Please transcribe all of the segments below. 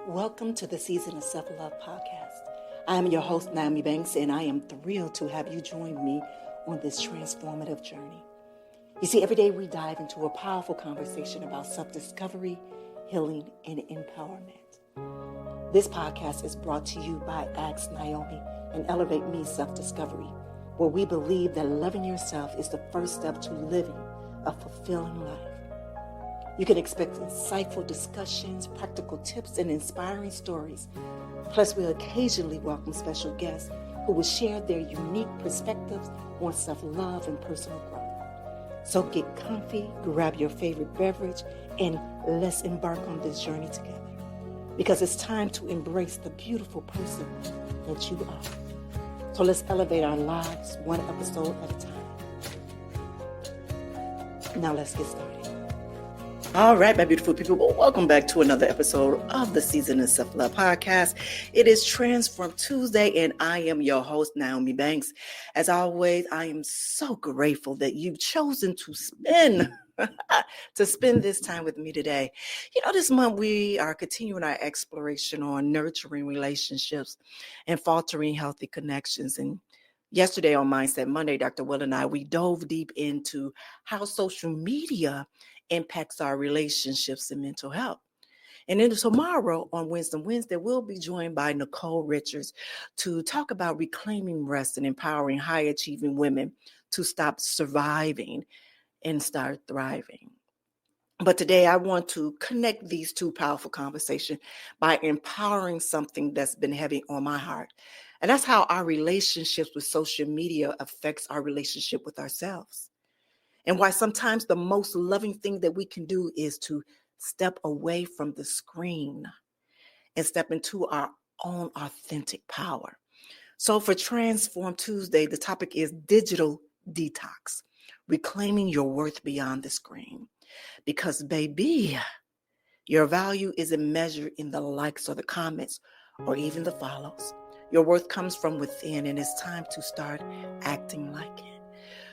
Welcome to the Season of Self-Love podcast. I am your host, NmW&x, and I am thrilled to have you join me on this transformative journey. You see, every day we dive into a powerful conversation about self-discovery, healing, and empowerment. This podcast is brought to you by Ask Naomi and Elevate Me Self-Discovery, where we believe that loving yourself is the first step to living a fulfilling life. You can expect insightful discussions, practical tips, and inspiring stories. Plus, we'll occasionally welcome special guests who will share their unique perspectives on self-love and personal growth. So get comfy, grab your favorite beverage, and let's embark on this journey together. Because it's time to embrace the beautiful person that you are. So let's elevate our lives one episode at a time. Now let's get started. All right, my beautiful people, well, welcome back to another episode of the Season of Self-Love podcast. It is Transform Tuesday, and I am your host, NmW&x. As always, I am so grateful that you've chosen to spend this time with me today. You know, this month we are continuing our exploration on nurturing relationships and fostering healthy connections. And yesterday on Mindset Monday, Dr. Will and I, we dove deep into how social media impacts our relationships and mental health. And then tomorrow on Wisdom Wednesday, we'll be joined by Nicole Richards to talk about reclaiming rest and empowering high-achieving women to stop surviving and start thriving. But today I want to connect these two powerful conversations by empowering something that's been heavy on my heart. And that's how our relationships with social media affects our relationship with ourselves. And why sometimes the most loving thing that we can do is to step away from the screen and step into our own authentic power. So for Transform Tuesday, the topic is digital detox, reclaiming your worth beyond the screen. Because baby, your value isn't measured in the likes or the comments or even the follows. Your worth comes from within, and it's time to start acting like it.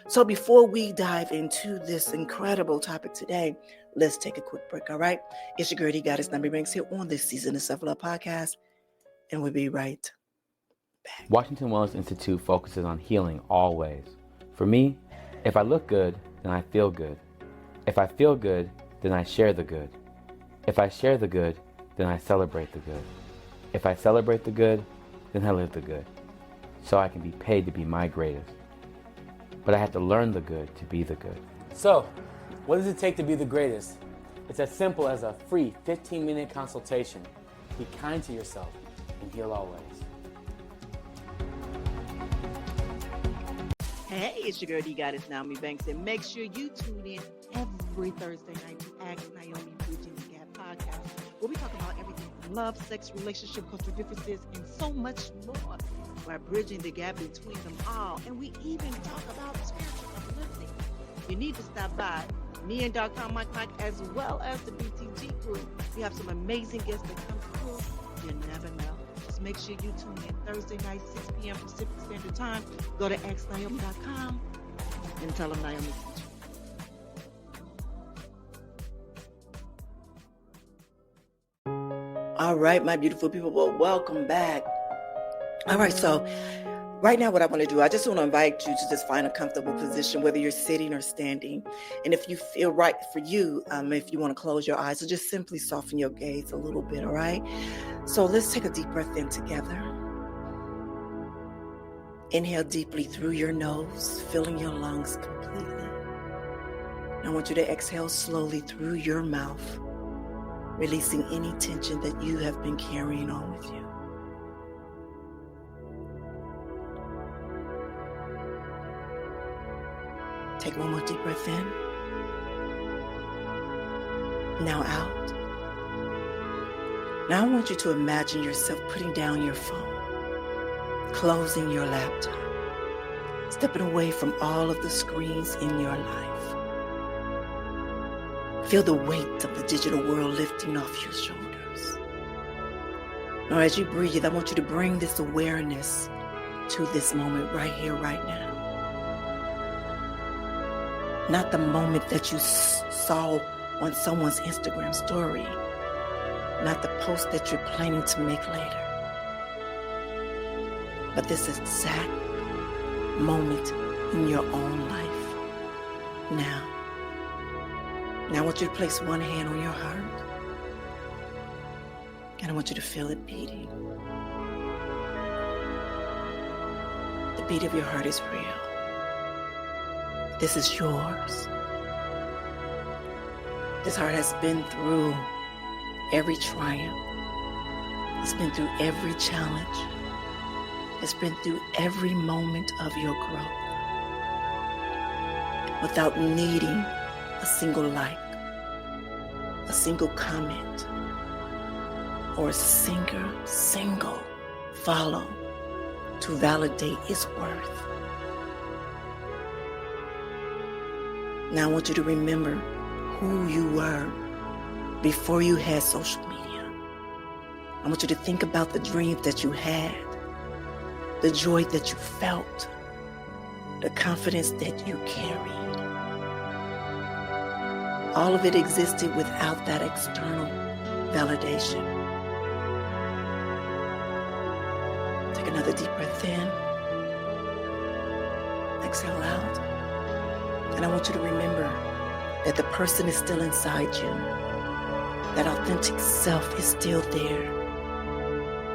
So before we dive into this incredible topic today, let's take a quick break, all right? It's your girl, Goddess NmW&x here on this Season of Self-Love podcast, and we'll be right back. Washington Wellness Institute focuses on healing always. For me, if I look good, then I feel good. If I feel good, then I share the good. If I share the good, then I celebrate the good. If I celebrate the good, then I live the good. So I can be paid to be my greatest. But I have to learn the good to be the good. So, what does it take to be the greatest? It's as simple as a free 15-minute consultation. Be kind to yourself and heal always. Hey, it's your girl, Goddess NmW&x, and make sure you tune in every Thursday night to Ask Naomi Bridging the Gap podcast, where we talk about everything from love, sex, relationship, cultural differences, and so much more. By bridging the gap between them all. And we even talk about spiritual uplifting. You need to stop by. Me and Dr. Mike, as well as the BTG crew. We have some amazing guests that come through. You never know. Just make sure you tune in Thursday night, 6 p.m. Pacific Standard Time. Go to xnaomi.com and tell them Naomi sent you. All right, my beautiful people. Well, welcome back. All right, so right now what I want to do, I just want to invite you to just find a comfortable position, whether you're sitting or standing. And if you feel right for you, if you want to close your eyes, so just simply soften your gaze a little bit, all right? So let's take a deep breath in together. Inhale deeply through your nose, filling your lungs completely. I want you to exhale slowly through your mouth, releasing any tension that you have been carrying on with you. Take one more deep breath in. Now out. Now I want you to imagine yourself putting down your phone, closing your laptop, stepping away from all of the screens in your life. Feel the weight of the digital world lifting off your shoulders. Now as you breathe, I want you to bring this awareness to this moment right here, right now. Not the moment that you saw on someone's Instagram story, not the post that you're planning to make later, but this exact moment in your own life. Now I want you to place one hand on your heart, and I want you to feel it beating. The beat of your heart is real. This is yours. This heart has been through every triumph. It's been through every challenge. It's been through every moment of your growth without needing a single like, a single comment, or a single follow to validate its worth. Now I want you to remember who you were before you had social media. I want you to think about the dreams that you had, the joy that you felt, the confidence that you carried. All of it existed without that external validation. Take another deep breath in. Exhale out. And I want you to remember that the person is still inside you. That authentic self is still there,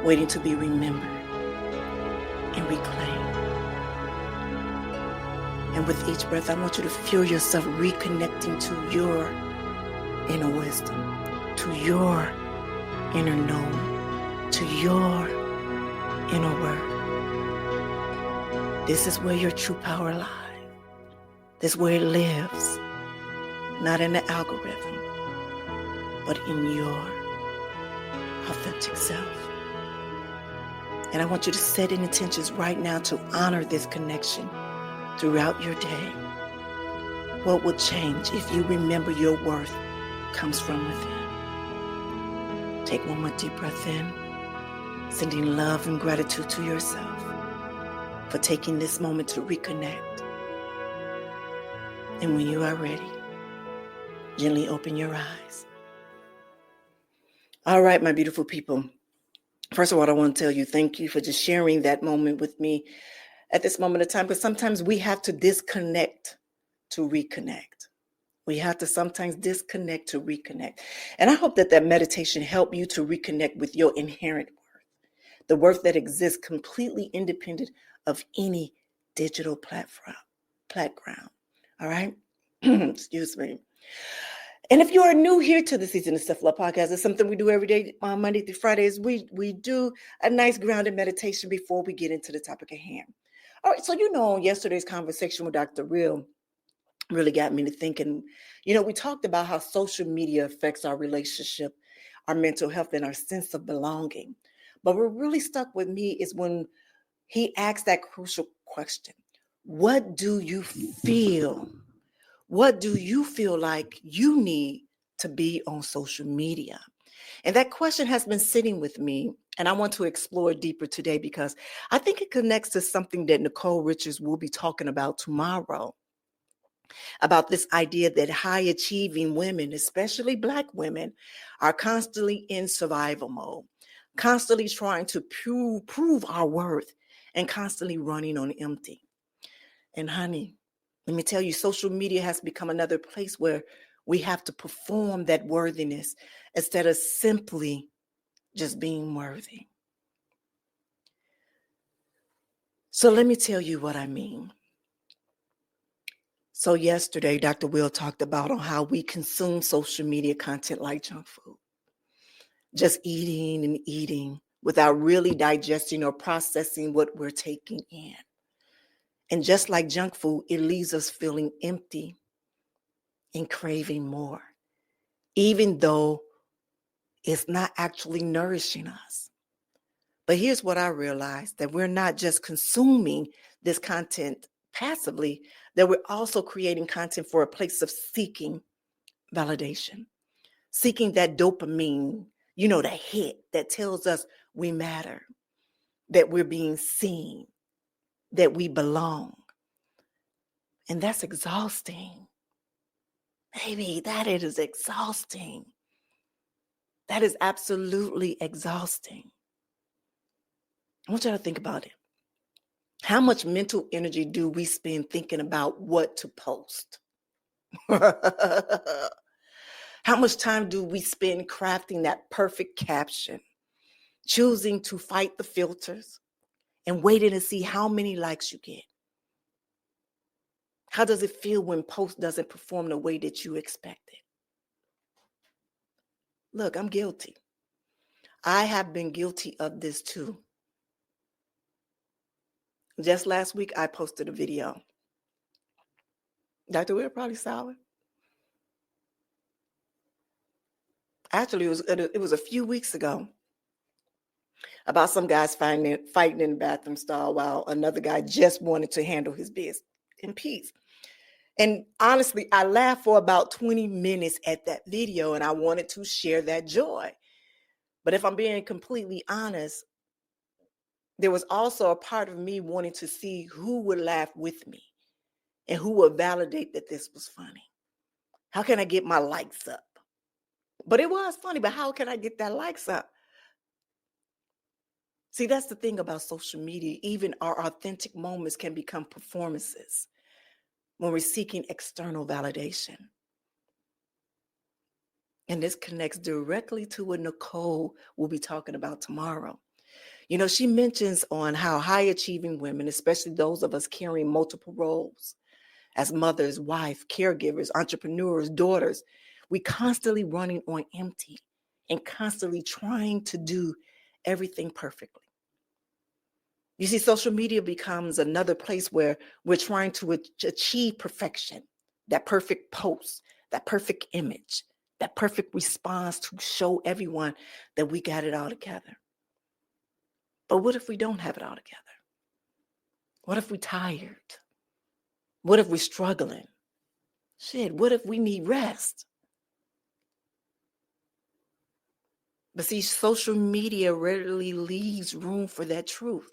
waiting to be remembered and reclaimed. And with each breath, I want you to feel yourself reconnecting to your inner wisdom, to your inner knowing, to your inner worth. This is where your true power lies. This is where it lives, not in the algorithm, but in your authentic self. And I want you to set in intentions right now to honor this connection throughout your day. What will change if you remember your worth comes from within? Take one more deep breath in, sending love and gratitude to yourself for taking this moment to reconnect. And when you are ready, gently open your eyes. All right, my beautiful people. First of all, I want to tell you thank you for just sharing that moment with me at this moment of time, because sometimes we have to disconnect to reconnect. We have to sometimes disconnect to reconnect. And I hope that meditation helped you to reconnect with your inherent worth, the worth that exists completely independent of any digital platform. All right? Excuse me. And if you are new here to the Season of Self-Love podcast, it's something we do every day, Monday through Fridays. We do a nice grounded meditation before we get into the topic at hand. All right, so yesterday's conversation with Dr. Real really got me to thinking. We talked about how social media affects our relationship, our mental health, and our sense of belonging. But what really stuck with me is when he asked that crucial question: what do you feel? What do you feel like you need to be on social media? And that question has been sitting with me, and I want to explore deeper today because I think it connects to something that Nicole Richards will be talking about tomorrow, about this idea that high-achieving women, especially Black women, are constantly in survival mode, constantly trying to prove our worth, and constantly running on empty. And honey, let me tell you, social media has become another place where we have to perform that worthiness instead of simply just being worthy. So let me tell you what I mean. So yesterday, Dr. Will talked about on how we consume social media content like junk food, just eating and eating without really digesting or processing what we're taking in. And just like junk food, it leaves us feeling empty and craving more, even though it's not actually nourishing us. But here's what I realized, that we're not just consuming this content passively, that we're also creating content for a place of seeking validation, seeking that dopamine, that hit that tells us we matter, that we're being seen, that we belong. And that's exhausting. Baby, that is exhausting. That is absolutely exhausting. I want you to think about it. How much mental energy do we spend thinking about what to post? How much time do we spend crafting that perfect caption, choosing to fight the filters, and waiting to see how many likes you get? How does it feel when post doesn't perform the way that you expected? Look, I'm guilty. I have been guilty of this too. Just last week, I posted a video. Dr. Will probably saw it. Actually, it was a few weeks ago about some guys fighting in the bathroom stall while another guy just wanted to handle his business in peace. And honestly, I laughed for about 20 minutes at that video, and I wanted to share that joy. But if I'm being completely honest, there was also a part of me wanting to see who would laugh with me and who would validate that this was funny. How can I get my likes up? But it was funny, but how can I get that likes up? See, that's the thing about social media. Even our authentic moments can become performances when we're seeking external validation. And this connects directly to what Nicole will be talking about tomorrow. You know, she mentions on how high achieving women, especially those of us carrying multiple roles as mothers, wife, caregivers, entrepreneurs, daughters, we constantly running on empty and constantly trying to do everything perfectly. You see, social media becomes another place where we're trying to achieve perfection, that perfect post, that perfect image, that perfect response to show everyone that we got it all together. But what if we don't have it all together? What if we're tired? What if we're struggling? Shit, what if we need rest? But see, social media rarely leaves room for that truth.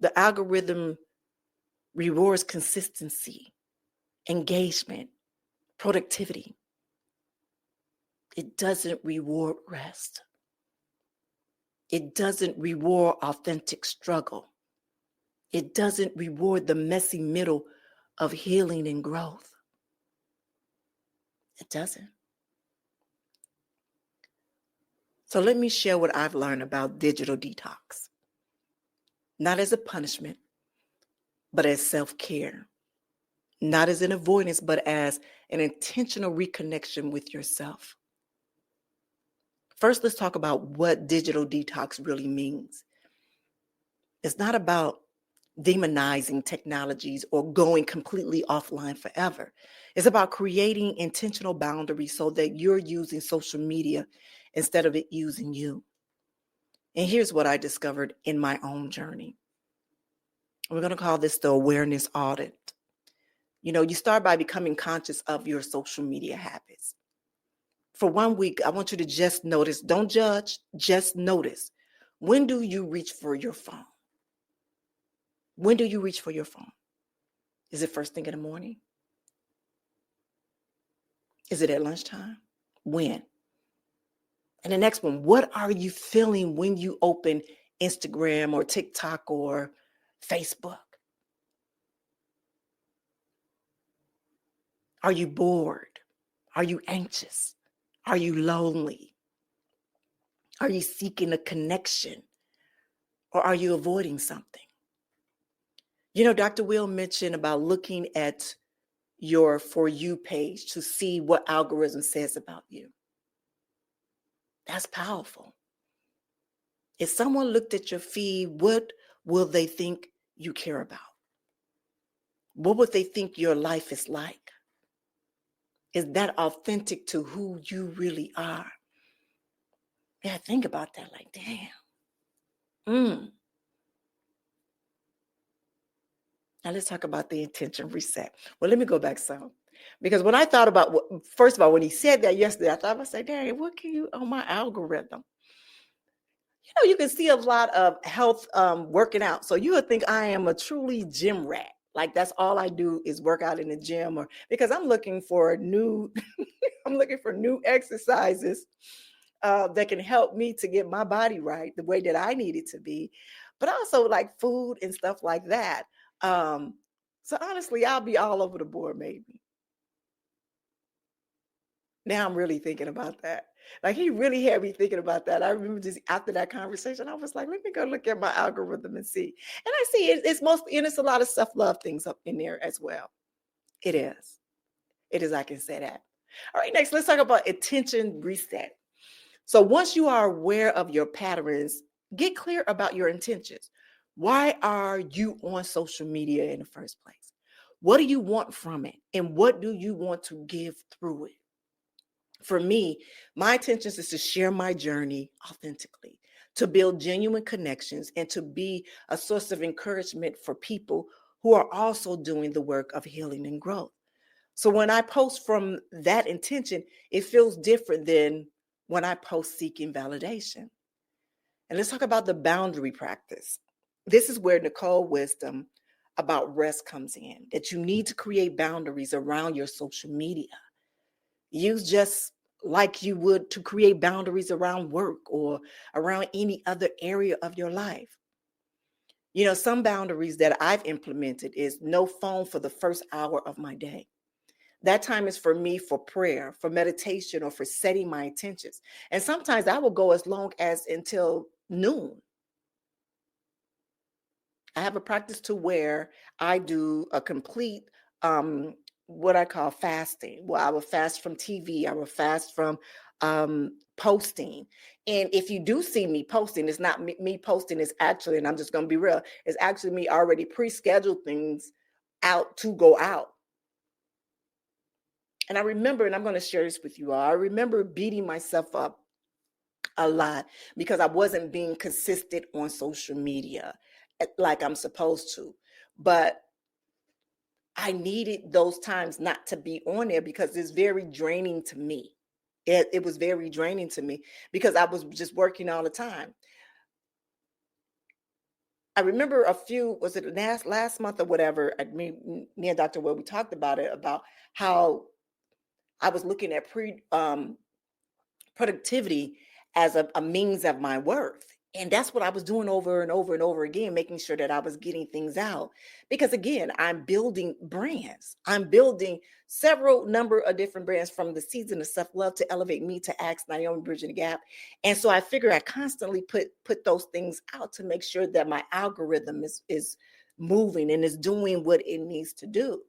The algorithm rewards consistency, engagement, productivity. It doesn't reward rest. It doesn't reward authentic struggle. It doesn't reward the messy middle of healing and growth. It doesn't. So let me share what I've learned about digital detox. Not as a punishment, but as self-care. Not as an avoidance, but as an intentional reconnection with yourself. First, let's talk about what digital detox really means. It's not about demonizing technologies or going completely offline forever. It's about creating intentional boundaries so that you're using social media instead of it using you. And here's what I discovered in my own journey. We're going to call this the awareness audit. You know, you start by becoming conscious of your social media habits. For 1 week, I want you to just notice, don't judge, just notice. When do you reach for your phone? When do you reach for your phone? Is it first thing in the morning? Is it at lunchtime? When? And the next one, what are you feeling when you open Instagram or TikTok or Facebook? Are you bored? Are you anxious? Are you lonely? Are you seeking a connection? Or are you avoiding something? You know, Dr. Will mentioned about looking at your For You page to see what algorithm says about you. That's powerful. If someone looked at your feed, what will they think you care about? What would they think your life is like? Is that authentic to who you really are? Yeah, think about that like, damn. Now let's talk about the intention reset. Well, let me go back some. Because when I thought about, first of all, when he said that yesterday, I thought, I said, Dad, what can you on my algorithm? You know, you can see a lot of health working out. So you would think I am a truly gym rat. Like that's all I do is work out in the gym, or because I'm looking for new, I'm looking for new exercises that can help me to get my body right the way that I need it to be, but also like food and stuff like that. So honestly, I'll be all over the board maybe. Now I'm really thinking about that. Like he really had me thinking about that. I remember just after that conversation, I was like, let me go look at my algorithm and see. And I see it's mostly, and it's a lot of self-love things up in there as well. It is. It is, I can say that. All right, next, let's talk about attention reset. So once you are aware of your patterns, get clear about your intentions. Why are you on social media in the first place? What do you want from it? And what do you want to give through it? For me, my intentions is to share my journey authentically, to build genuine connections, and to be a source of encouragement for people who are also doing the work of healing and growth. So when I post from that intention, it feels different than when I post seeking validation. And let's talk about the boundary practice. This is where Nicole wisdom about rest comes in, that you need to create boundaries around your social media. Use just like you would to create boundaries around work or around any other area of your life. You know, some boundaries that I've implemented is no phone for the first hour of my day. That time is for me for prayer, for meditation, or for setting my intentions. And sometimes I will go as long as until noon. I have a practice to where I do a complete what I call fasting. Well, I will fast from TV. I will fast from posting. And if you do see me posting, it's not me posting. It's actually, and I'm just going to be real, it's actually me already pre-scheduled things out to go out. And I remember, and I'm going to share this with you all, I remember beating myself up a lot because I wasn't being consistent on social media like I'm supposed to. But I needed those times not to be on there because it's very draining to me. It was very draining to me because I was just working all the time. I remember was it last month or whatever, me and Dr. Will, we talked about it, about how I was looking at productivity as a means of my worth. And that's what I was doing over and over and over again, making sure that I was getting things out. Because again, I'm building brands. I'm building several number of different brands, from the Season of Self-Love to Elevate Me to Ask Naomi Bridging the Gap. And so I figure I constantly put those things out to make sure that my algorithm is moving and is doing what it needs to do.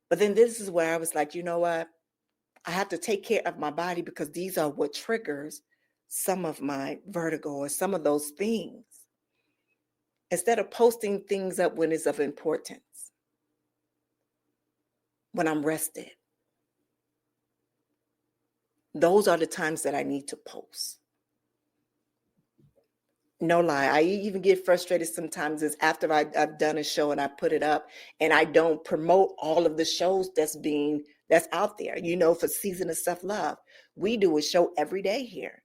But then this is where I was like, you know what? I have to take care of my body because these are what triggers some of my vertigo or some of those things. Instead of posting things up when it's of importance, when I'm rested, those are the times that I need to post. No lie, I even get frustrated sometimes is after I've done a show and I put it up and I don't promote all of the shows that's out there. You know, for Season of Self-Love, we do a show every day here,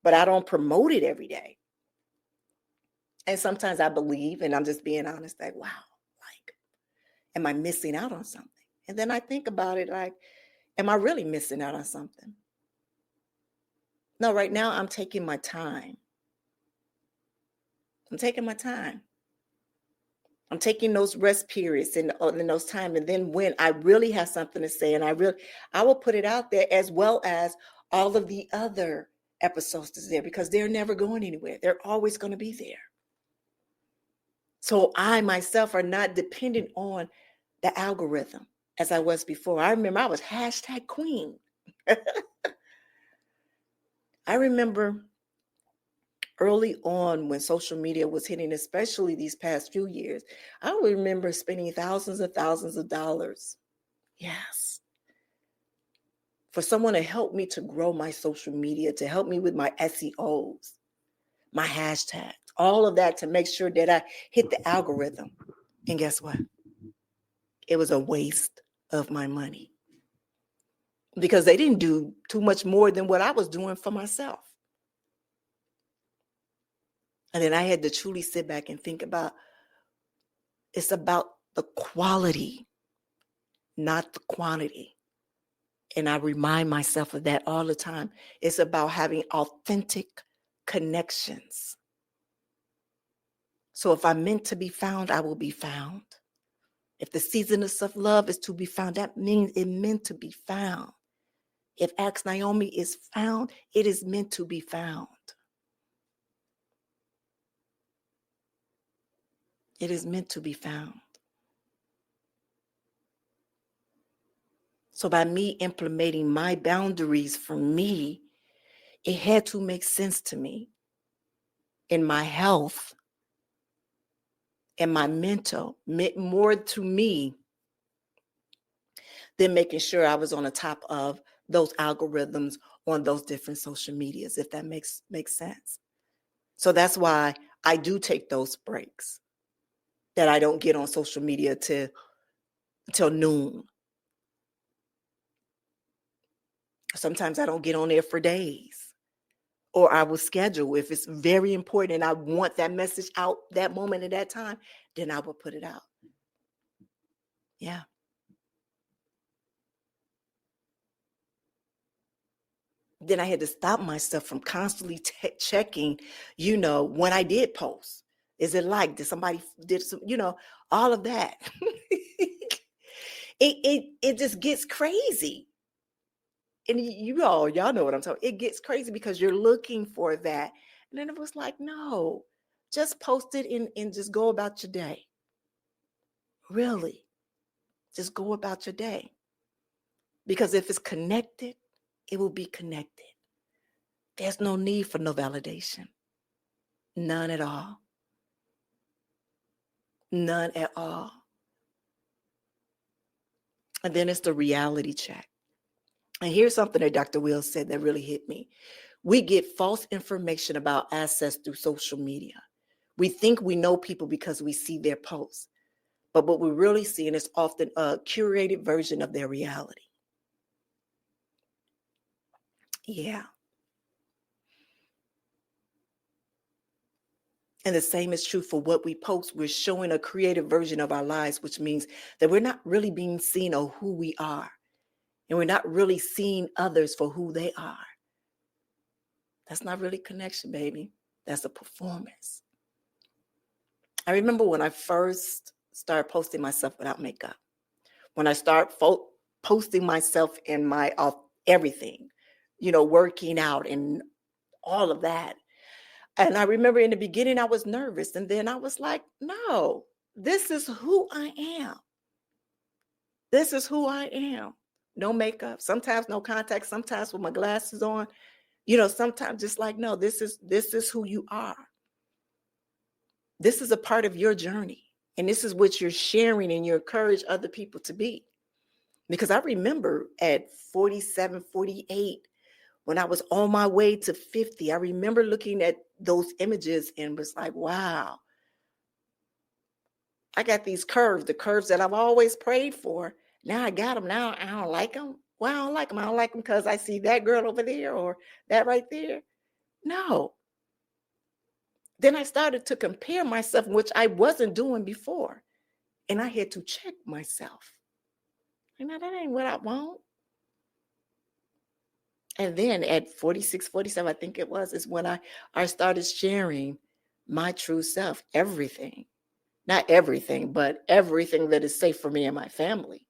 but I don't promote it every day. And sometimes I believe, and I'm just being honest, like, wow, like, am I missing out on something? And then I think about it like, am I really missing out on something? No, right now I'm taking my time. I'm taking my time. I'm taking those rest periods in those times. And then when I really have something to say, and I will put it out there, as well as all of the other episodes that's there, because they're never going anywhere. They're always going to be there. So I myself are not dependent on the algorithm as I was before. I remember I was #queen. I remember early on when social media was hitting, especially these past few years, I remember spending thousands and thousands of dollars. Yes. For someone to help me to grow my social media, to help me with my SEOs, my hashtags, all of that, to make sure that I hit the algorithm. And guess what? It was a waste of my money because they didn't do too much more than what I was doing for myself. And then I had to truly sit back and think about, It's about the quality, not the quantity. And I remind myself of that all the time. It's about having authentic connections. So if I'm meant to be found, I will be found. If the season of self-love is to be found, that means it meant to be found. If Ask Naomi is found, it is meant to be found. It is meant to be found. So by me implementing my boundaries for me, it had to make sense to me in my health and my mental, meant more to me than making sure I was on the top of those algorithms on those different social medias, if that makes sense. So that's why I do take those breaks, that I don't get on social media till noon. Sometimes I don't get on there for days. Or I will schedule, if it's very important and I want that message out that moment at that time, then I will put it out. Yeah. Then I had to stop myself from constantly checking, when I did post. Is it like, did somebody did some, all of that. it just gets crazy. And y'all know what I'm talking. It gets crazy because you're looking for that. And then it was like, no, just post it and just go about your day. Really, just go about your day. Because if it's connected, it will be connected. There's no need for no validation. None at all. None at all. And then it's the reality check. And here's something that Dr. Will said that really hit me. We get false information about access through social media. We think we know people because we see their posts. But what we're really seeing is often a curated version of their reality. Yeah. And the same is true for what we post. We're showing a creative version of our lives, which means that we're not really being seen of who we are. And we're not really seeing others for who they are. That's not really connection, baby. That's a performance. I remember when I first started posting myself without makeup. When I started posting myself in my everything, working out and all of that. And I remember in the beginning, I was nervous. And then I was like, no, this is who I am. This is who I am. No makeup, sometimes no contacts, sometimes with my glasses on, sometimes just like, no, this is who you are. This is a part of your journey. And this is what you're sharing and you encourage other people to be. Because I remember at 47, 48, when I was on my way to 50, I remember looking at those images and was like, wow, I got these curves, the curves that I've always prayed for. Now I got them. Now I don't like them. Well, I don't like them. I don't like them because I see that girl over there or that right there. No. Then I started to compare myself, which I wasn't doing before. And I had to check myself. That ain't what I want. And then at 46, 47, I think it was, is when I started sharing my true self, everything. Not everything, but everything that is safe for me and my family.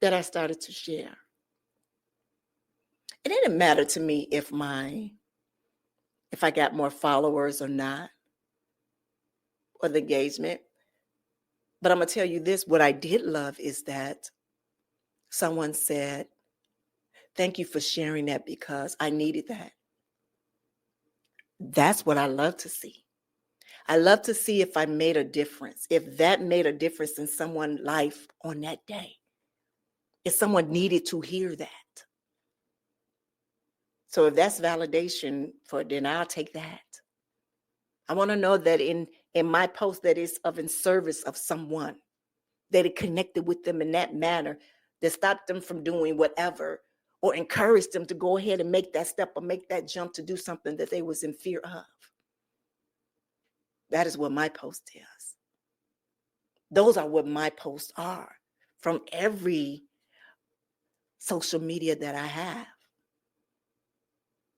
That I started to share. It didn't matter to me if I got more followers or not, or the engagement. But I'm going to tell you this, what I did love is that someone said, thank you for sharing that because I needed that. That's what I love to see. I love to see if I made a difference, if that made a difference in someone's life on that day, if someone needed to hear that. So if that's validation then I'll take that. I want to know that in my post that is in service of someone, that it connected with them in that manner, that stopped them from doing whatever, or encouraged them to go ahead and make that step or make that jump to do something that they was in fear of. That is what my post is. Those are what my posts are from every social media that I have.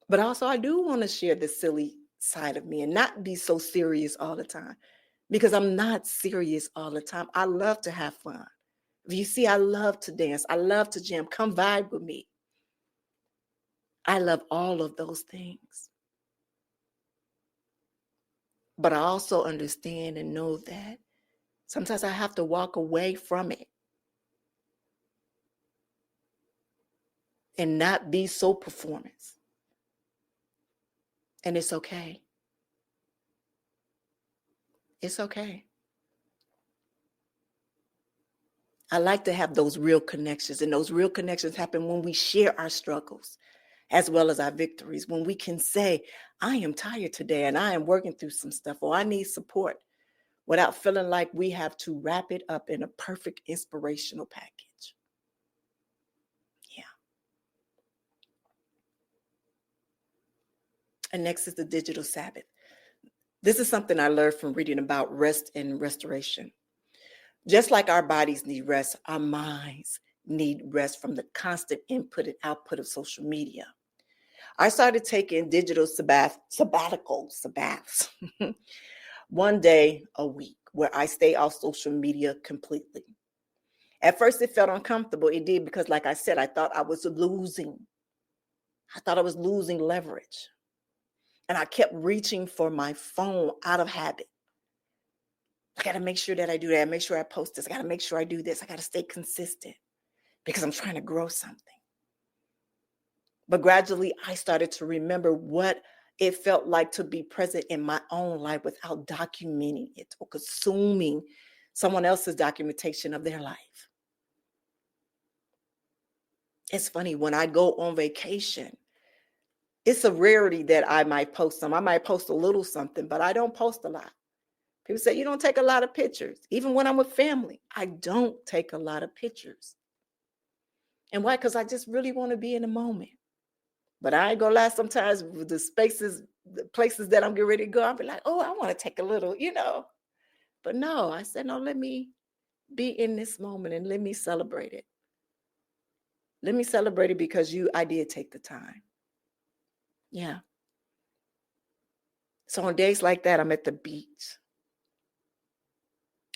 But also I do want to share the silly side of me and not be so serious all the time, because I'm not serious all the time. I love to have fun. If you see, I love to dance. I love to jam. Come vibe with me. I love all of those things. But I also understand and know that sometimes I have to walk away from it and not be so performance. And it's okay. It's okay. I like to have those real connections, and those real connections happen when we share our struggles as well as our victories, when we can say, I am tired today and I am working through some stuff, or I need support, without feeling like we have to wrap it up in a perfect inspirational package. Yeah. And next is the digital Sabbath. This is something I learned from reading about rest and restoration. Just like our bodies need rest, our minds need rest from the constant input and output of social media. I started taking digital sabbats one day a week, where I stay off social media completely. At first, it felt uncomfortable. It did, because like I said, I thought I was losing leverage. And I kept reaching for my phone out of habit. I got to make sure that I do that. Make sure I post this. I got to make sure I do this. I got to stay consistent because I'm trying to grow something. But gradually, I started to remember what it felt like to be present in my own life without documenting it or consuming someone else's documentation of their life. It's funny, when I go on vacation, it's a rarity that I might post some. I might post a little something, but I don't post a lot. People say, you don't take a lot of pictures. Even when I'm with family, I don't take a lot of pictures. And why? Because I just really want to be in the moment. But I ain't gonna lie, sometimes with the places that I'm getting ready to go, I'll be like, oh, I want to take a little, But no, I said, no, let me be in this moment and let me celebrate it. Let me celebrate it because I did take the time. Yeah. So on days like that, I'm at the beach.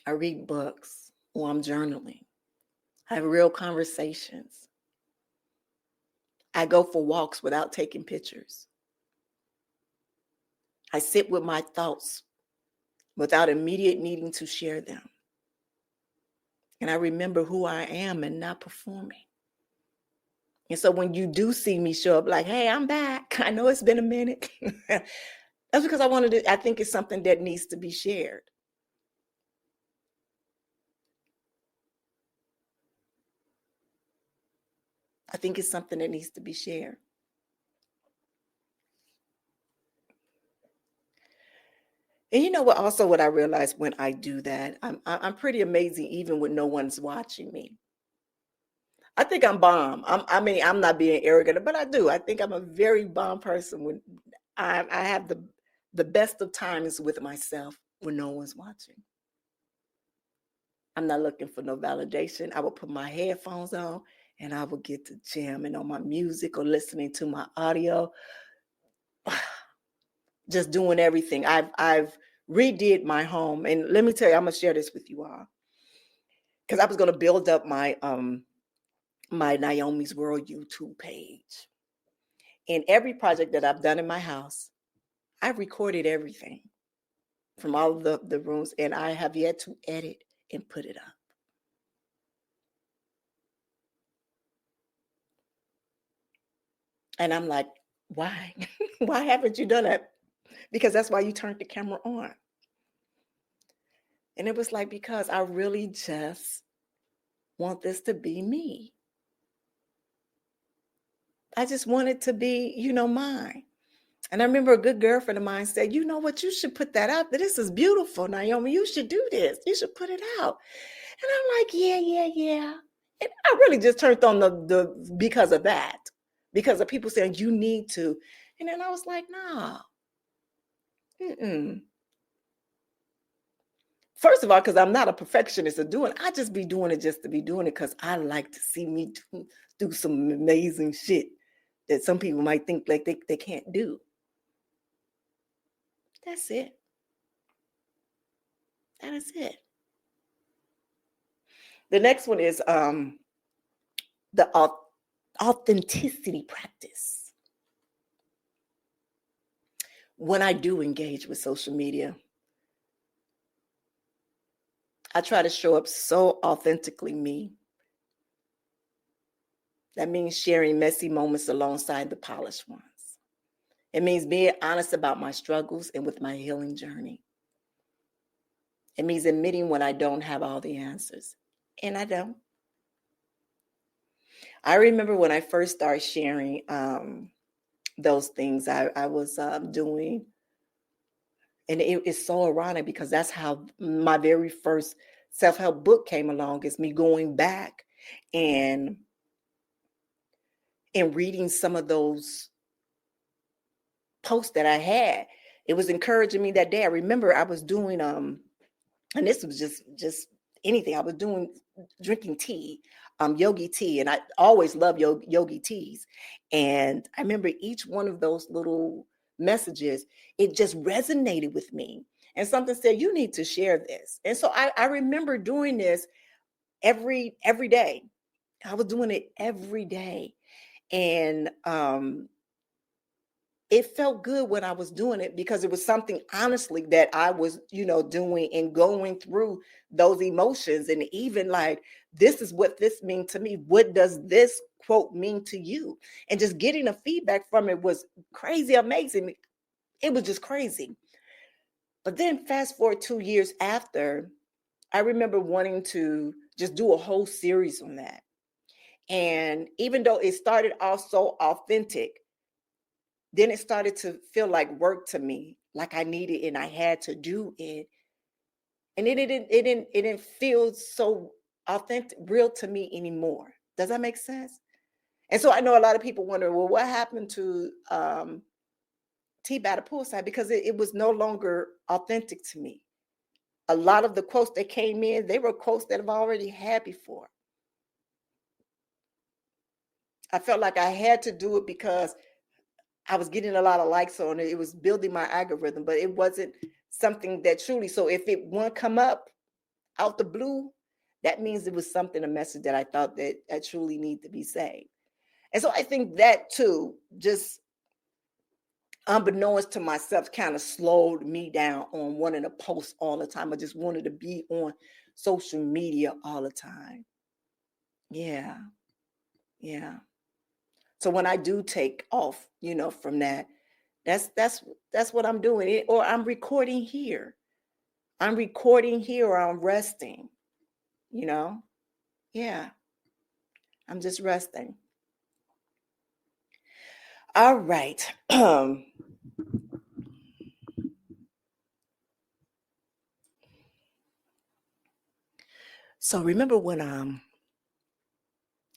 I read books, or I'm journaling. I have real conversations. I go for walks without taking pictures. I sit with my thoughts without immediate needing to share them. And I remember who I am and not performing. And so when you do see me show up like, hey, I'm back. I know it's been a minute. That's because I think it's something that needs to be shared. I think it's something that needs to be shared. And you know what? Also, what I realized when I do that, I'm pretty amazing, even when no one's watching me. I think I'm bomb. I'm not being arrogant, but I do. I think I'm a very bomb person when I have the best of times with myself when no one's watching. I'm not looking for no validation. I will put my headphones on and I will get to jamming on my music or listening to my audio. Just doing everything. I've redid my home. And let me tell you, I'm going to share this with you all. Because I was going to build up my my Naomi's World YouTube page. And every project that I've done in my house, I've recorded everything from all of the rooms, and I have yet to edit and put it up. And I'm like, why? Why haven't you done that? Because that's why you turned the camera on. And it was like, because I really just want this to be me. I just want it to be, mine. And I remember a good girlfriend of mine said, you know what, you should put that out. This is beautiful, Naomi. You should do this. You should put it out. And I'm like, yeah. And I really just turned on the because of that. Because of people saying you need to. And then I was like, nah. First of all, because I'm not a perfectionist of doing, I just be doing it just to be doing it because I like to see me do some amazing shit that some people might think like they can't do. That's it. That is it. The next one is the authenticity practice. When I do engage with social media, I try to show up so authentically me. That means sharing messy moments alongside the polished ones. It means being honest about my struggles and with my healing journey. It means admitting when I don't have all the answers. And I don't. I remember when I first started sharing those things I was doing. And it's so ironic because that's how my very first self-help book came along, is me going back and reading some of those posts that I had. It was encouraging me that day. I remember I was doing and this was just anything. I was drinking tea, yogi tea, and I always love yogi teas. And I remember each one of those little messages, it just resonated with me. And something said, you need to share this. And so I remember doing this every day. I was doing it every day. And it felt good when I was doing it because it was something honestly that I was, doing and going through those emotions. And even like, this is what this means to me. What does this quote mean to you? And just getting a feedback from it was crazy, amazing. It was just crazy. But then fast forward 2 years after, I remember wanting to just do a whole series on that. And even though it started off so authentic, then it started to feel like work to me, like I needed and I had to do it. And it didn't feel so authentic, real to me anymore. Does that make sense? And so I know a lot of people wonder, well, what happened to Tea by the Poolside? Because it was no longer authentic to me. A lot of the quotes that came in, they were quotes that I've already had before. I felt like I had to do it because I was getting a lot of likes on it. It was building my algorithm, but it wasn't something that truly. So if it won't come up out the blue, that means it was something, a message that I thought that I truly need to be saying. And so I think that too, just unbeknownst to myself, kind of slowed me down on wanting to post all the time. I just wanted to be on social media all the time. Yeah. So when I do take off, from that, that's what I'm doing. Or I'm recording here. Or I'm resting, Yeah. I'm just resting. All right. So remember when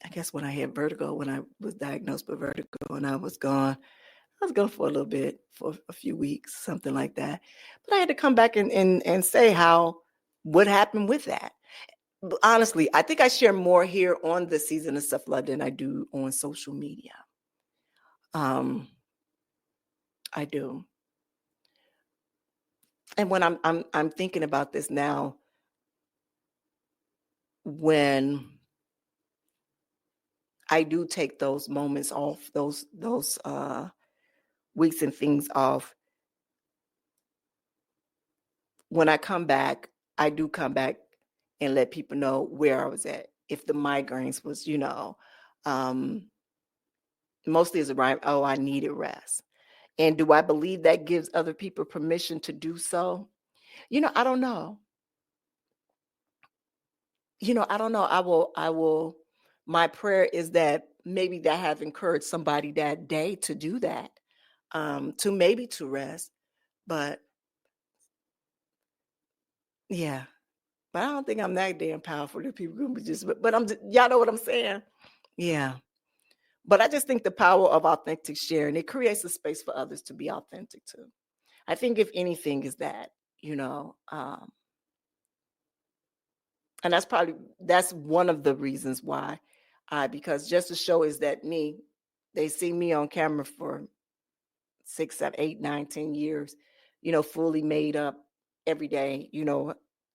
I guess when I had vertigo, when I was diagnosed with vertigo and I was gone for a little bit, for a few weeks, something like that. But I had to come back and say what happened with that. But honestly, I think I share more here on the Season of Self-Love than I do on social media. I do. And when I'm thinking about this now, when I do take those moments off, those weeks and things off, when I come back, I do come back and let people know where I was at. If the migraines was, mostly is around, I needed rest. And do I believe that gives other people permission to do so? I don't know. I don't know. I will, my prayer is that maybe that have encouraged somebody that day to do that, to rest. But yeah, but I don't think I'm that damn powerful that people gonna be but y'all know what I'm saying? Yeah. But I just think the power of authentic sharing, it creates a space for others to be authentic too. I think if anything is that, And that's one of the reasons why because just to show is that they see me on camera for 6, 7, 8, 9, 10 years, fully made up every day,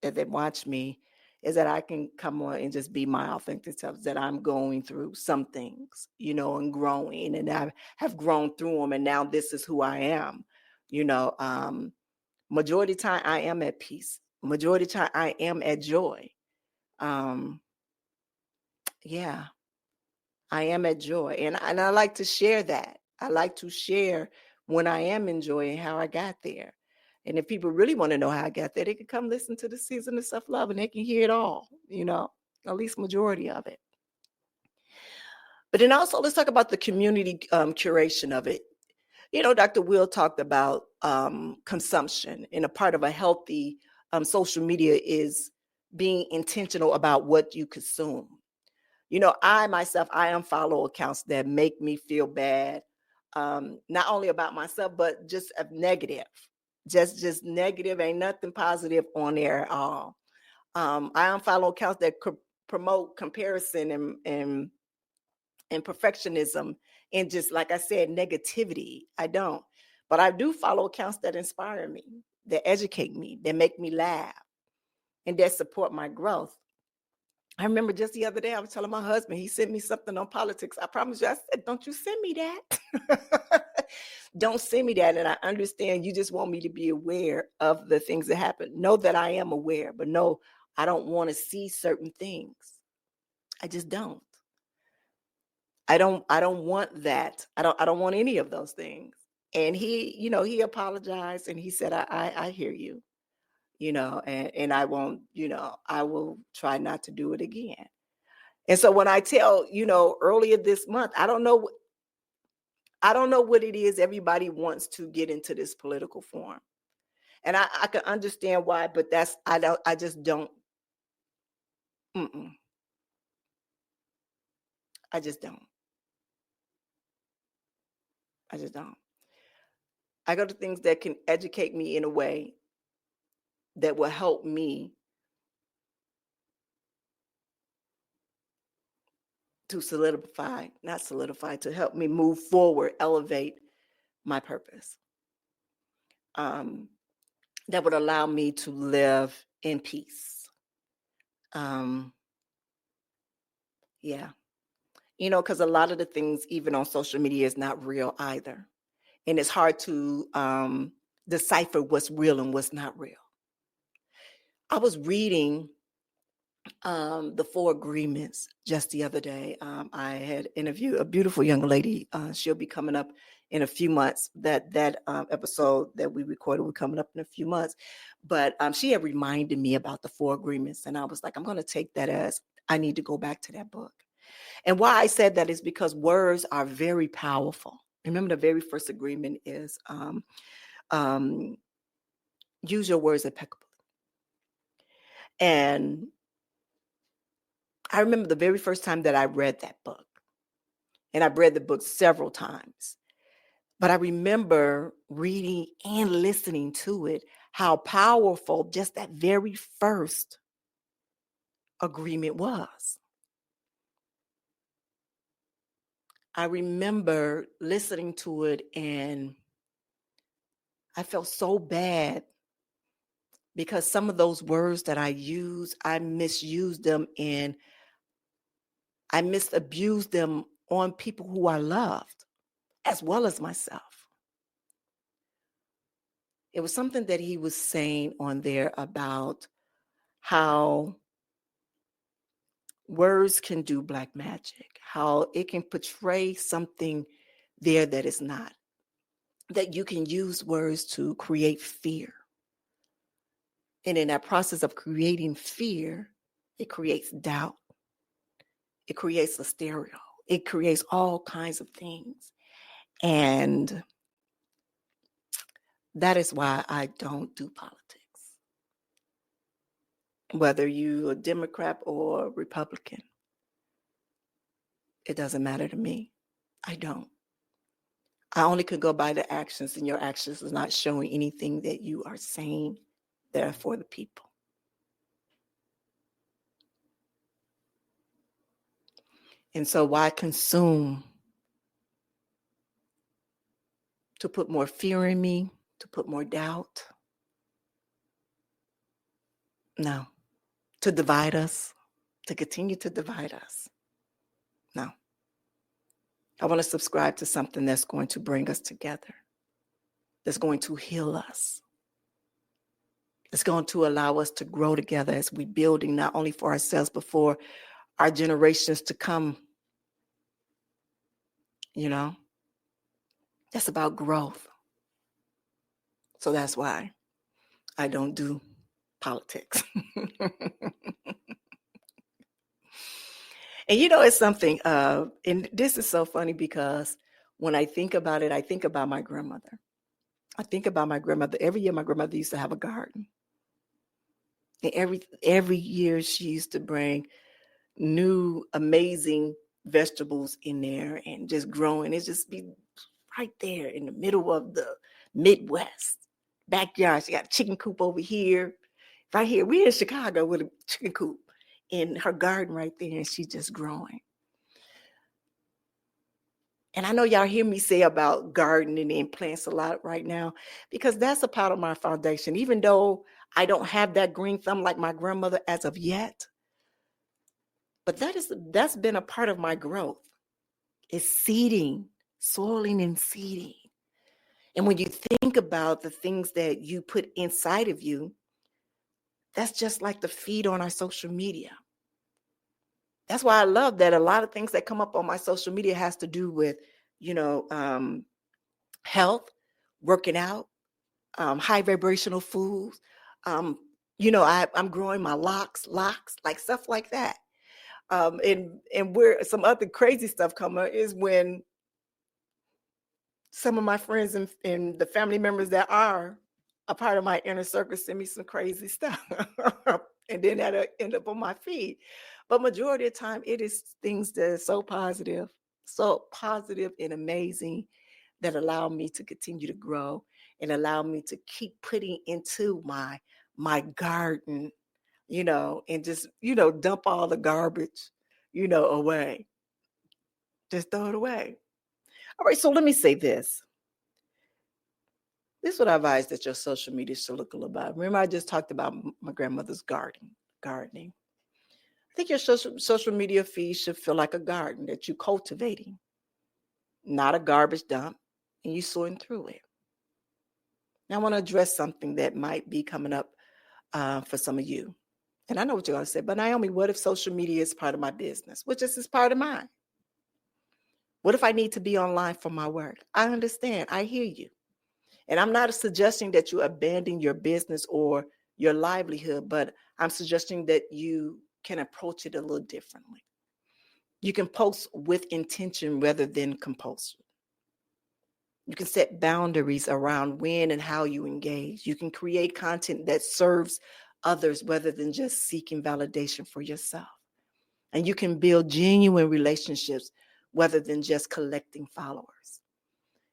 that they watch me, is that I can come on and just be my authentic self, that I'm going through some things, and growing, and I have grown through them. And now this is who I am, majority of the time I am at peace. Majority of the time I am at joy. Yeah, I am at joy. And I like to share that. I like to share when I am enjoying how I got there. And if people really want to know how I got there, they can come listen to the Season of Self-Love and they can hear it all, at least majority of it. But then also let's talk about the community curation of it. Dr. Will talked about consumption, and a part of a healthy social media is being intentional about what you consume. I myself, I unfollow accounts that make me feel bad, not only about myself, but just of negative, just negative. Ain't nothing positive on there at all. I unfollow accounts that promote comparison and perfectionism, and just like I said, negativity. I don't, but I do follow accounts that inspire me, that educate me, that make me laugh, and that support my growth. I remember just the other day, I was telling my husband, he sent me something on politics. I promise you, I said, don't you send me that. Don't send me that. And I understand you just want me to be aware of the things that happen. Know that I am aware, but no, I don't want to see certain things. I just don't. I don't want that. I don't want any of those things. And he apologized and he said, I hear you, and I won't, I will try not to do it again. And so when I tell, earlier this month, I don't know what it is. Everybody wants to get into this political forum. And I can understand why, but I just don't. I just don't. I just don't. I go to things that can educate me in a way that will help me to to help me move forward, elevate my purpose. That would allow me to live in peace. Yeah. Because a lot of the things, even on social media, is not real either. And it's hard to decipher what's real and what's not real. I was reading the 4 agreements just the other day. I had interviewed a beautiful young lady. She'll be coming up in a few months. That episode that we recorded will be coming up in a few months. But she had reminded me about the 4 agreements. And I was like, I'm going to take that as I need to go back to that book. And why I said that is because words are very powerful. Remember, the very first agreement is use your words impeccably. And I remember the very first time that I read that book, and I've read the book several times, but I remember reading and listening to it, how powerful just that very first agreement was. I remember listening to it and I felt so bad because some of those words that I used, I misused them and I misabused them on people who I loved, as well as myself. It was something that he was saying on there about how words can do black magic, how it can portray something there that is not, that you can use words to create fear. And in that process of creating fear, it creates doubt. It creates hysteria. It creates all kinds of things. And that is why I don't do politics. Whether you're a Democrat or Republican, it doesn't matter to me. I don't. I only could go by the actions, and your actions is not showing anything that you are saying there for the people. And so why consume to put more fear in me, to put more doubt? No. To divide us, to continue to divide us. No. I want to subscribe to something that's going to bring us together, that's going to heal us. It's going to allow us to grow together as we're building not only for ourselves, but for our generations to come. You know, that's about growth. So that's why I don't do politics. And you know, it's something, and this is so funny because when I think about it, I think about my grandmother. I think about my grandmother. Every year, my grandmother used to have a garden. And every year, she used to bring new, amazing vegetables in there and just growing. It just be right there in the middle of the Midwest backyard. She got a chicken coop over here, right here. We're in Chicago with a chicken coop in her garden right there, and she's just growing. And I know y'all hear me say about gardening and plants a lot right now, because that's a part of my foundation. Even though I don't have that green thumb like my grandmother as of yet, but that's been a part of my growth. Is seeding, soiling and seeding. And when you think about the things that you put inside of you, that's just like the feed on our social media. That's why I love that a lot of things that come up on my social media has to do with, health, working out, high vibrational foods. I'm growing my locks, like stuff like that. And where some other crazy stuff come up is when some of my friends and the family members that are a part of my inner circle send me some crazy stuff. And then that'll end up on my feed. But majority of the time, it is things that are so positive and amazing that allow me to continue to grow and allow me to keep putting into my garden, and just, dump all the garbage, away. Just throw it away. All right, so let me say this. This is what I advise that your social media should look about. Remember, I just talked about my grandmother's gardening. I think your social media feed should feel like a garden that you're cultivating, not a garbage dump, and you're sorting through it. Now, I want to address something that might be coming up for some of you. And I know what you're going to say, but Naomi, what if social media is part of my business? Which is part of mine. What if I need to be online for my work? I understand. I hear you. And I'm not suggesting that you abandon your business or your livelihood, but I'm suggesting that you can approach it a little differently. You can post with intention rather than compulsion. You can set boundaries around when and how you engage. You can create content that serves others rather than just seeking validation for yourself. And you can build genuine relationships rather than just collecting followers.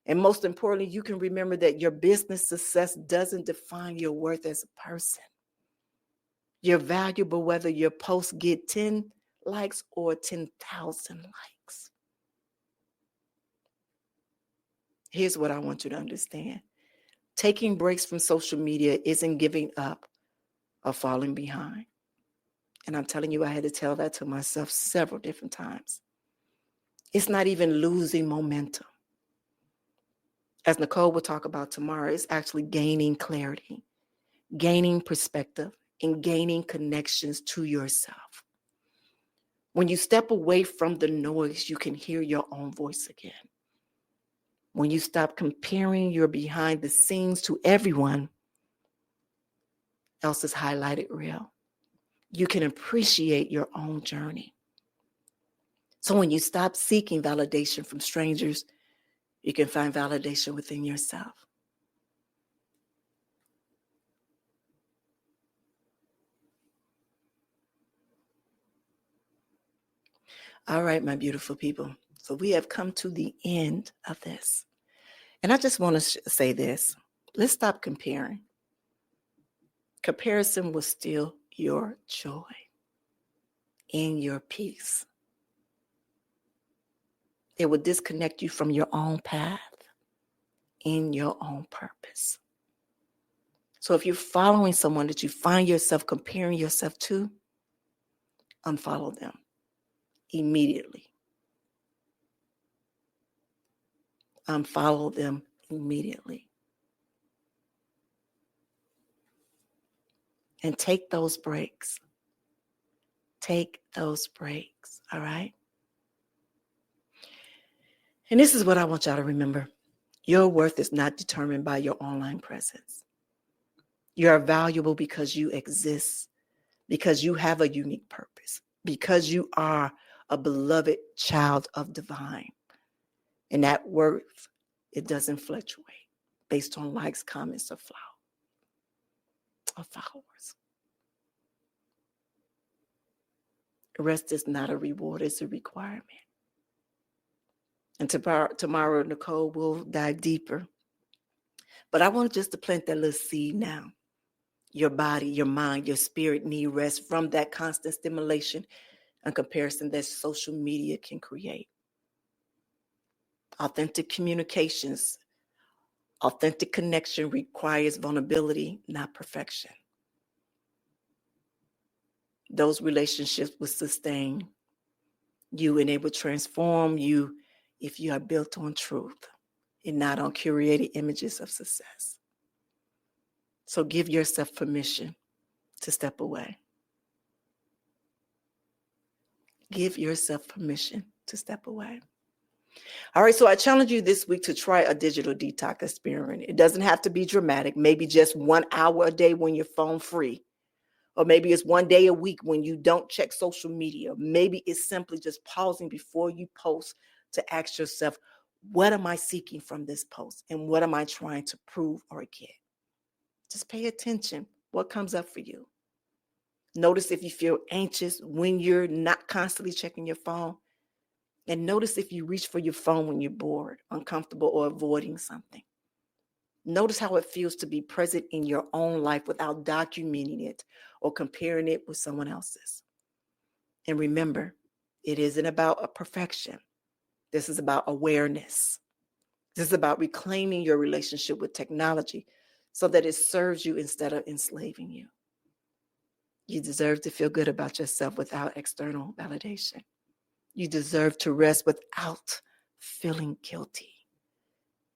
And most importantly, you can remember that your business success doesn't define your worth as a person. You're valuable whether your posts get 10 likes or 10,000 likes. Here's what I want you to understand. Taking breaks from social media isn't giving up or falling behind. And I'm telling you, I had to tell that to myself several different times. It's not even losing momentum. As Nicole will talk about tomorrow, it's actually gaining clarity, gaining perspective, and gaining connections to yourself. When you step away from the noise, you can hear your own voice again. When you stop comparing your behind the scenes to everyone else's highlighted reel, you can appreciate your own journey. So when you stop seeking validation from strangers, you can find validation within yourself. All right, my beautiful people. So we have come to the end of this. And I just want to say this. Let's stop comparing. Comparison will steal your joy and your peace. It will disconnect you from your own path in your own purpose. So if you're following someone that you find yourself comparing yourself to, unfollow them immediately. Unfollow them immediately. And take those breaks. Take those breaks, all right? And this is what I want y'all to remember. Your worth is not determined by your online presence. You are valuable because you exist, because you have a unique purpose, because you are a beloved child of divine. And that worth, it doesn't fluctuate based on likes, comments, or followers. Rest is not a reward, it's a requirement. And tomorrow, Nicole will dive deeper. But I want just to plant that little seed now. Your body, your mind, your spirit need rest from that constant stimulation and comparison that social media can create. Authentic communications, authentic connection requires vulnerability, not perfection. Those relationships will sustain you and they will transform you if you are built on truth and not on curated images of success. So give yourself permission to step away. Give yourself permission to step away. All right, so I challenge you this week to try a digital detox experiment. It doesn't have to be dramatic. Maybe just 1 hour a day when you're phone free. Or maybe it's 1 day a week when you don't check social media. Maybe it's simply just pausing before you post to ask yourself, what am I seeking from this post? And what am I trying to prove or get? Just pay attention. What comes up for you? Notice if you feel anxious when you're not constantly checking your phone. And notice if you reach for your phone when you're bored, uncomfortable, or avoiding something. Notice how it feels to be present in your own life without documenting it or comparing it with someone else's. And remember, it isn't about a perfection. This is about awareness. This is about reclaiming your relationship with technology so that it serves you instead of enslaving you. You deserve to feel good about yourself without external validation. You deserve to rest without feeling guilty.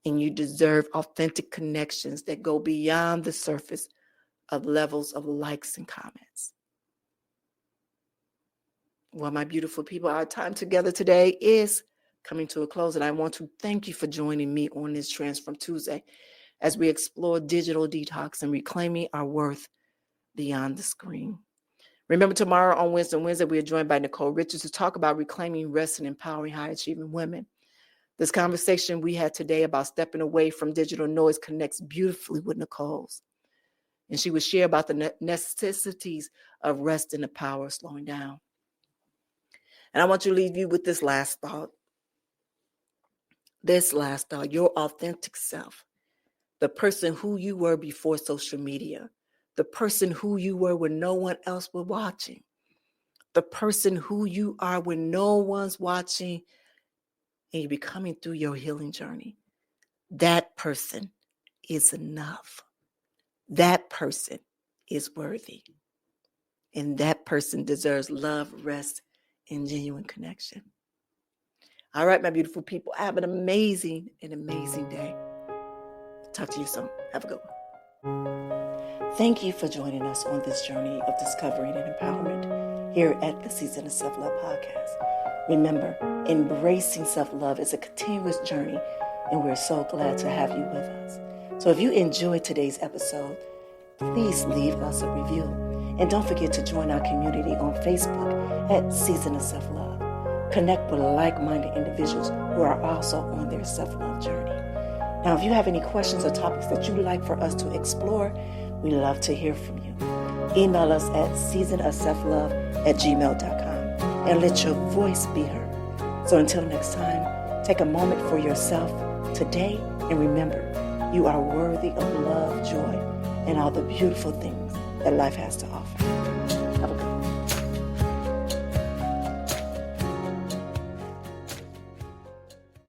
And you deserve authentic connections that go beyond the surface of levels of likes and comments. Well, my beautiful people, our time together today is coming to a close, and I want to thank you for joining me on this Transform Tuesday as we explore digital detox and reclaiming our worth beyond the screen. Remember, tomorrow on Wednesday, we are joined by Nicole Richards to talk about reclaiming rest and empowering high-achieving women. This conversation we had today about stepping away from digital noise connects beautifully with Nicole's. And she will share about the necessities of rest and the power of slowing down. And I want to leave you with this last thought. Your authentic self, the person who you were before social media, the person who you were when no one else was watching, the person who you are when no one's watching, and you're becoming through your healing journey. That person is enough. That person is worthy. And that person deserves love, rest, and genuine connection. All right, my beautiful people, have an amazing day. Talk to you soon. Have a good one. Thank you for joining us on this journey of discovering and empowerment here at the Season of Self-Love podcast. Remember, embracing self-love is a continuous journey, and we're so glad to have you with us. So if you enjoyed today's episode, please leave us a review. And don't forget to join our community on Facebook at Season of Self-Love. Connect with like-minded individuals who are also on their self-love journey. Now, if you have any questions or topics that you'd like for us to explore, we love to hear from you. Email us at seasonofselflove@gmail.com and let your voice be heard. So until next time, take a moment for yourself today and remember, you are worthy of love, joy, and all the beautiful things that life has to offer.